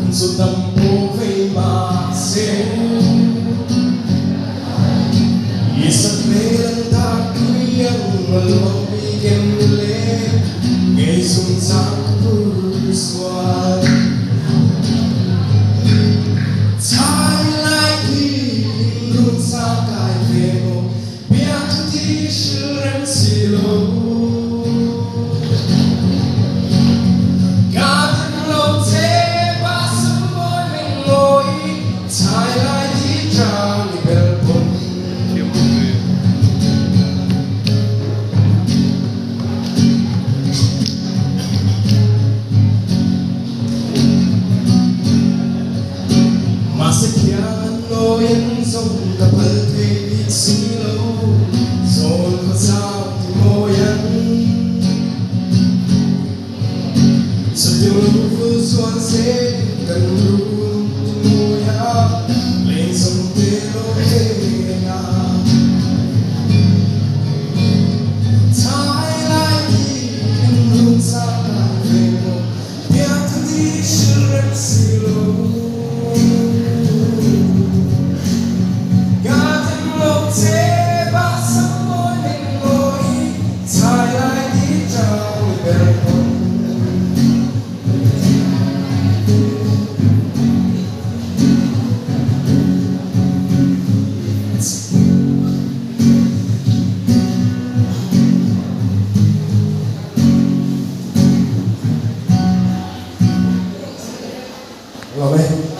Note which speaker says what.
Speaker 1: un suo tempo feimasse Isabel taki yang bikin milik Ngesun sang kursuan Thái lại thì luôn xa cài về một biết thì sự em xì lô Cả thân lâu thế ba sớm môi mình ngồi Thái lại thì trao đi bèl bồn Masakyan mo yung zong kapal kay silo Zon ko sa mo yan Sa tinufu suan se kanurun tumuya Len som tero kaya Thái lại đi luôn sa cài mo Biết thì sự em silo Thế ba sớm môi mình ngồi Thái lại đi trao về bồn Rồi